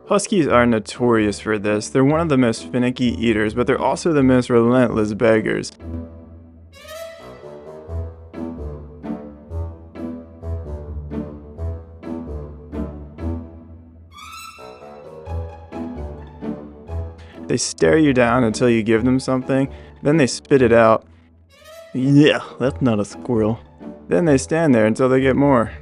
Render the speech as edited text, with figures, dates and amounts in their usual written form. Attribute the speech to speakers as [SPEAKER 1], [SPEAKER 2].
[SPEAKER 1] Huskies are notorious for this. They're one of the most finicky eaters, but they're also the most relentless beggars. They stare you down until you give them something, then they spit it out. Yeah, that's not a squirrel. Then they stand there until they get more.